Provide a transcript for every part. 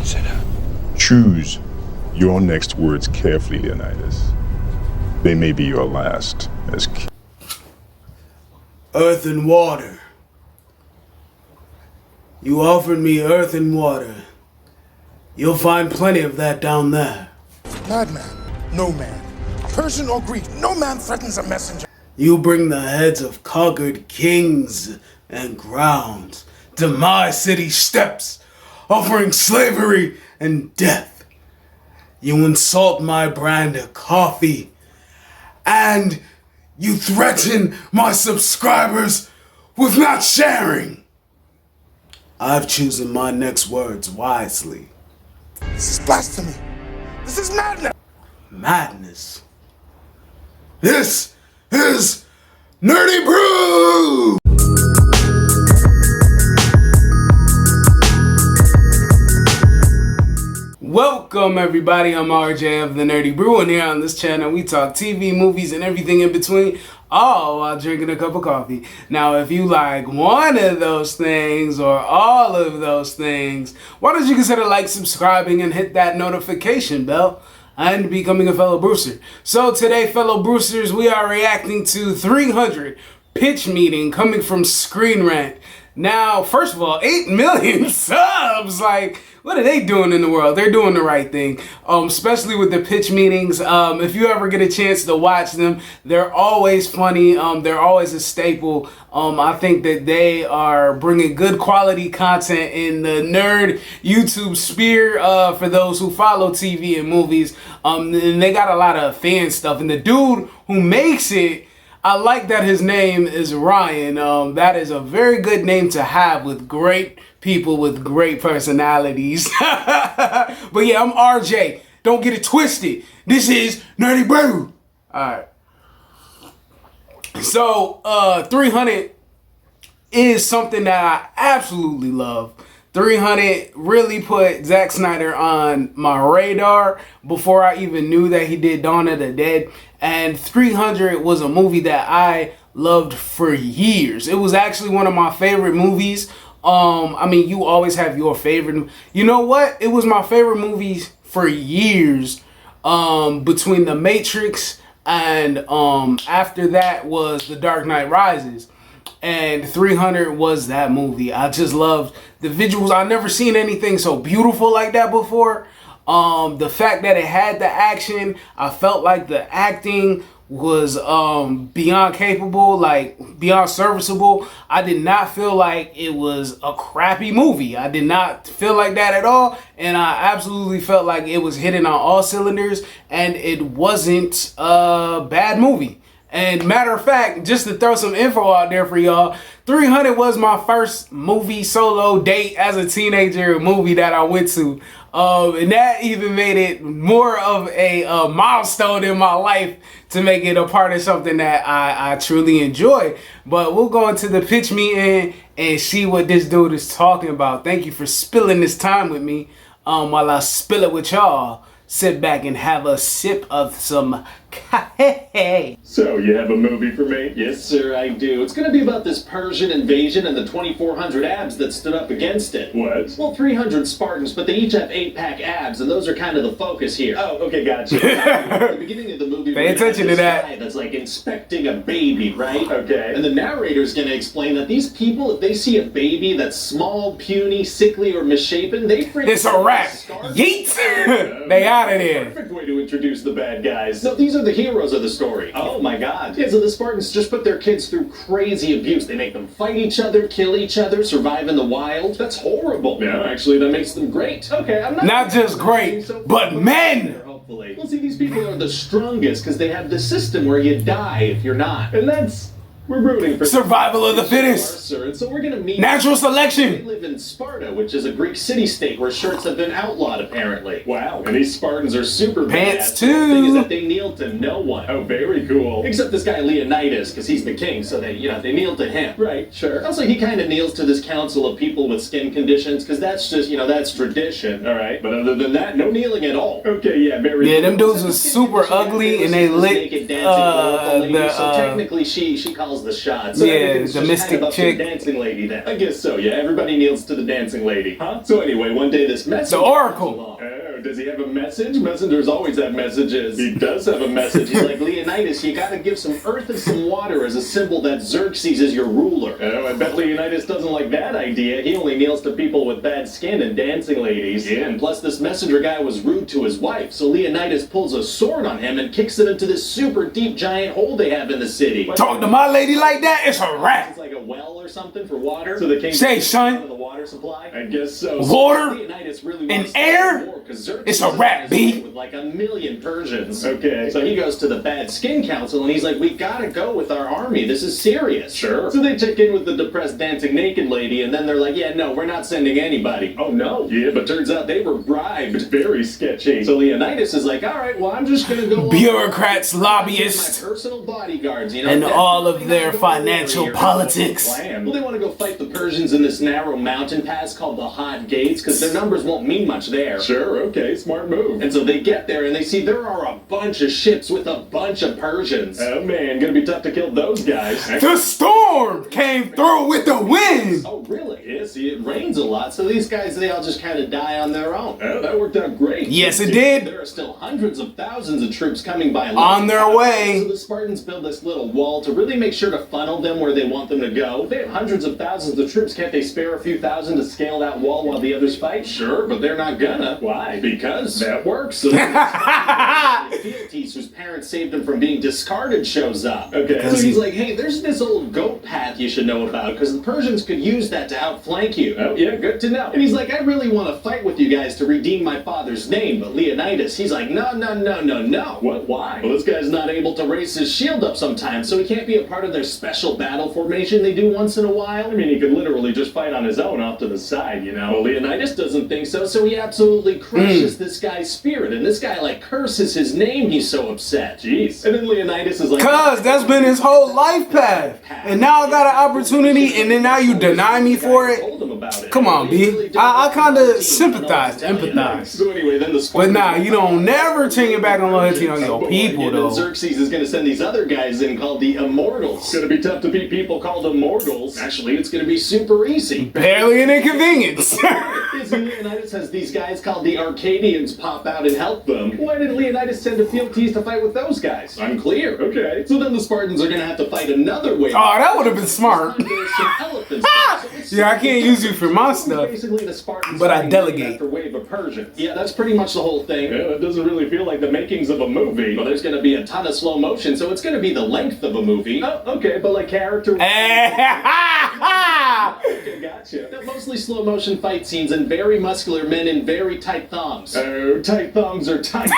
consider. Choose your next words carefully, Leonidas. They may be your last as king. Earth and water. You offered me earth and water. You'll find plenty of that down there. Madman, no man. Persian or Greek, no man threatens a messenger. You bring the heads of conquered kings and crowns to my city steps, offering slavery and death. You insult my brand of coffee, and you threaten my subscribers with not sharing. I've chosen my next words wisely. This is blasphemy. This is madness. Madness. This is Nerdy Brew! Welcome everybody, I'm RJ of the Nerdy Brew, and here on this channel we talk TV, movies, and everything in between, all while drinking a cup of coffee. Now if you like one of those things or all of those things, why don't you consider subscribing and hit that notification bell and becoming a fellow Brewster. So today, fellow Brewsters, we are reacting to 300 pitch meeting coming from ScreenRant. Now, first of all, 8 million subs. What are they doing in the world? They're doing the right thing, especially with the pitch meetings. If you ever get a chance to watch them, they're always funny. They're always a staple. I think that they are bringing good quality content in the nerd YouTube sphere for those who follow TV and movies. And they got a lot of fan stuff. And the dude who makes it, I like that his name is Ryan. That is a very good name to have with great people with great personalities. But yeah, I'm RJ. Don't get it twisted. This is Nerdy Brew. Alright. So, 300 is something that I absolutely love. 300 really put Zack Snyder on my radar before I even knew that he did Dawn of the Dead. And 300 was a movie that I loved for years. It was actually one of my favorite movies. I mean, you always have your favorite. You know what? It was my favorite movies for years. Between The Matrix and after that was The Dark Knight Rises. And 300 was that movie. I just loved the visuals. I've never seen anything so beautiful like that before. The fact that it had the action, I felt like the acting was beyond capable, beyond serviceable. I did not feel like it was a crappy movie. I did not feel like that at all. And I absolutely felt like it was hitting on all cylinders and it wasn't a bad movie. And matter of fact, just to throw some info out there for y'all, 300 was my first movie solo date as a teenager movie that I went to. And that even made it more of a milestone in my life to make it a part of something that I truly enjoy. But we'll go into the pitch meeting and see what this dude is talking about. Thank you for spilling this time with me while I spill it with y'all. Sit back and have a sip of some coffee. So, you have a movie for me? Yes, sir, I do. It's gonna be about this Persian invasion and the 2,400 abs that stood up against it. What? Well, 300 Spartans, but they each have 8-pack abs, and those are kind of the focus here. Oh, okay, gotcha. At the beginning of the movie, pay attention to that. Guy that's inspecting a baby, right? Okay. And the narrator's gonna explain that these people, if they see a baby that's small, puny, sickly, or misshapen, they freaking... It's a wrap. Yeet! They out of there. Perfect way to introduce the bad guys. No, these are the heroes of the story. Oh my god. Yeah, so the Spartans just put their kids through crazy abuse. They make them fight each other, kill each other, survive in the wild. That's horrible. Yeah, actually, that makes them great. Okay, I'm not just great, but men! Hopefully. Well, see, these people are the strongest because they have the system where you die if you're not. And that's... We're rooting for survival of the fittest. And so we're gonna meet natural selection. They live in Sparta, which is a Greek city-state where shirts have been outlawed, apparently. Wow, and these Spartans are super pants badass. too. The thing is that they kneel to no one. Oh, very cool. Except this guy Leonidas, because he's the king, so they kneel to him. Right, sure. Also, he kind of kneels to this council of people with skin conditions, because that's just, that's tradition. All right, but other than that, no kneeling at all. Okay, yeah, very. Yeah, them dudes was super ugly, and they lit so technically, she calls calls the shots. Yeah, Everything's the just mystic kind of up to chick. the dancing lady then. I guess so, yeah. Everybody kneels to the dancing lady. Huh? So anyway, one day this message... The Oracle. comes along. Oh, does he have a message? Messengers always have messages. He does have a message. He's like, Leonidas, you gotta give some earth and some water as a symbol that Xerxes is your ruler. Oh, I bet Leonidas doesn't like that idea. He only kneels to people with bad skin and dancing ladies. Yeah, and plus this messenger guy was rude to his wife, so Leonidas pulls a sword on him and kicks it into this super deep giant hole they have in the city. Talk to my lady like that, it's a wrap. It's like a well or something for water. So the king Say, son. the water supply. I guess so. Water Leonidas really and wants to air? go to war 'cause Xerxes It's a wrap, has B. with like 1,000,000 Persians. Okay. So he goes to the Bad Skin Council and he's like, we gotta go with our army. This is serious. Sure. So they check in with the depressed dancing naked lady and then they're like, yeah, no, we're not sending anybody. Oh no. Yeah, but turns out they were bribed. Very sketchy. So Leonidas is like, all right, well, I'm just gonna go. Bureaucrats, My lobbyists, personal bodyguards, you know, and that's all of really their not gonna work financial here. politics. Well, they want to go fight the Persians in this narrow mountain pass called the Hot Gates because their numbers won't mean much there. Sure, okay, smart move. And so they get there and they see there are a bunch of ships with a bunch of Persians. Oh man, gonna be tough to kill those guys. The storm came through with the wind. Oh, really? Yeah, see, it rains a lot, so these guys, they all just kind of die on their own. Oh, that worked out great. Yes, it did. There are still hundreds of thousands of troops coming by. On their way. So the Spartans build this little wall to really make sure to funnel them where they want them to go. They have hundreds of thousands of troops. Can't they spare a few thousand to scale that wall while the others fight? Sure, but they're not gonna. Why? Because that works. So Theotis, whose parents saved him from being discarded, shows up. Okay. So he's like, hey, there's this old goat path you should know about, because the Persians could use that to outflank you. Oh, yeah, good to know. And he's like, I really want to fight with you guys to redeem my father's name, but Leonidas, he's like, no. What? Why? Well, this guy's not able to raise his shield up sometimes, so he can't be a part of their special battle formation they do once in a while. I mean, he could literally just fight on his own off to the side, you know? Well, Leonidas doesn't think so, so he absolutely crushes this guy's spirit, and this guy, like, curses his name, he's so upset. Jeez. And then Leonidas is like... Cause that's been his whole life path. And now I got an opportunity and then now you deny me for it? Come on, B. I kind of sympathize, empathize. So anyway, then the But nah, you don't never turn your back on loyalty on your people, and then though. Xerxes is going to send these other guys in called the Immortals. It's going to be tough to beat people called Immortals. Actually, it's going to be super easy. Barely an inconvenience. Leonidas has these guys called the Arcadians pop out and help them. Why did Leonidas send Theotis to fight with those guys? Unclear. Okay. So then the Spartans are going to have to fight another wave. Oh, that would have been smart. There's some elephants. Yeah, I can't use you for my stuff. Basically, the Spartans But I fighting delegate. after wave of Persians. Yeah, that's pretty much the whole thing. Yeah, that doesn't really feel like the makings of a movie. Well, there's going to be a ton of slow motion, so it's going to be the length of a movie. Oh, okay, but like character... Okay, gotcha. Now, mostly slow motion fight scenes and very muscular men in very tight thongs. Oh, tight thongs are tight.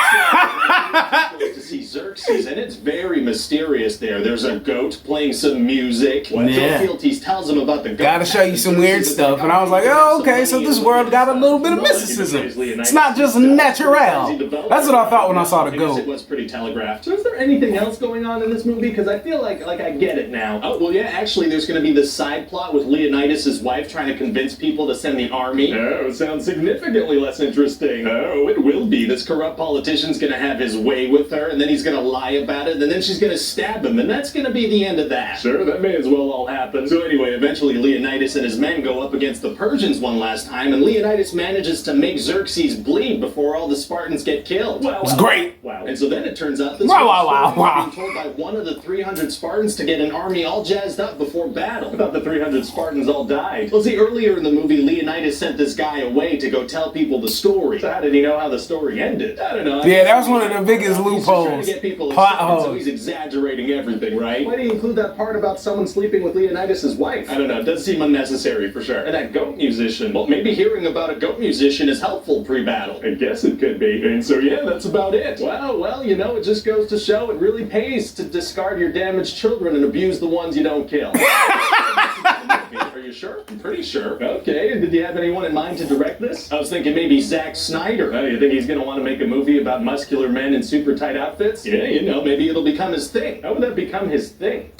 To see Xerxes, and it's very mysterious there. There's a goat playing some music. Yeah. Theotis tells him about the goat. Gotta show you some weird stuff. And I was like, oh, okay, so this world got a little bit of mysticism. It's not just natural. That's what I thought when I saw the It goat. was pretty telegraphed. So is there anything else going on in this movie? Because I feel like I get it now. Oh, well, yeah, actually, there's going to be this side plot with Leonidas' wife trying to convince people to send the army. Oh, sounds significantly less interesting. Oh, it will be. This corrupt politician's going to have his way with her, and then he's going to lie about it, and then she's going to stab him, and that's going to be the end of that. Sure, that may as well all happen. So anyway, eventually Leonidas and his men go up against the Persians one last time, and Leonidas manages to make Xerxes bleed before all the Spartans get killed. Wow. It's great. Wow. And so then it turns out that Wow. being told by one of the 300 Spartans to get an army all jazzed up before battle. I thought the 300 Spartans all died. Well, see, earlier in the movie, Leonidas sent this guy away to go tell people the story. So how did he know how the story ended? I don't know. Yeah, that was one of the biggest He's just loopholes. trying to get people Plot excited, so holes. he's exaggerating everything, right? Why do you include that part about someone sleeping with Leonidas' wife? I don't know. It does seem unnecessary for sure. And that goat musician. Well, maybe hearing about a goat musician is helpful pre-battle. I guess it could be. And so yeah, that's about it. Well, you know, it just goes to show it really pays to discard your damaged children and abuse the ones you don't kill. Are you sure? I'm pretty sure. Okay, and did you have anyone in mind to direct this? I was thinking maybe Zack Snyder. Oh, you think he's gonna want to make a movie about muscular men in super tight outfits? Yeah, you know, maybe it'll become his thing. How would that become his thing?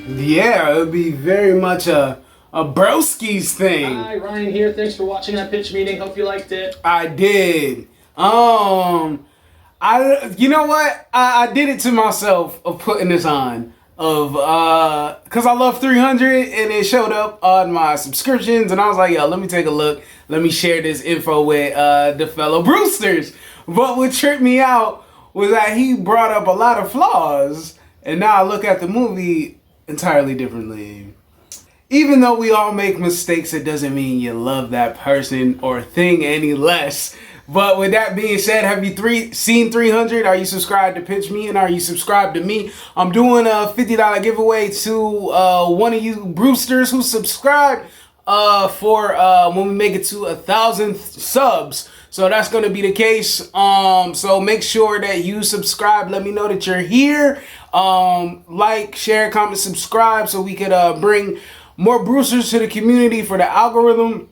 Yeah, it would be very much a broski's thing. Hi, Ryan here. Thanks for watching that pitch meeting. Hope you liked it. I did. You know what? I did it to myself of putting this on. cause I love 300 and it showed up on my subscriptions, and I was like, yo, let me take a look. Let me share this info with the fellow Brewsters. But what tripped me out was that he brought up a lot of flaws, and now I look at the movie entirely differently. Even though we all make mistakes, it doesn't mean you love that person or thing any less. But with that being said, have you seen 300? Are you subscribed to Pitch Me? And are you subscribed to me? I'm doing a $50 giveaway to one of you Brewsters who subscribe for when we make it to 1,000 subs. So that's going to be the case. So make sure that you subscribe. Let me know that you're here. Like, share, comment, subscribe so we could bring more Brewsters to the community for the algorithm.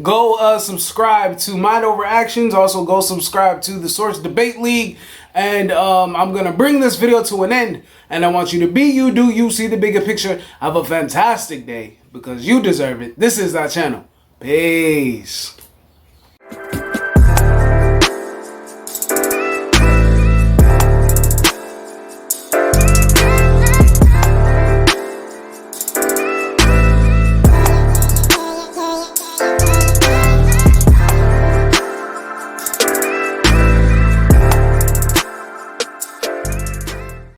Go subscribe to Mind Over Actions. Also go subscribe to the Source Debate League. And I'm going to bring this video to an end. And I want you to be you, do you, see the bigger picture. Have a fantastic day because you deserve it. This is our channel. Peace.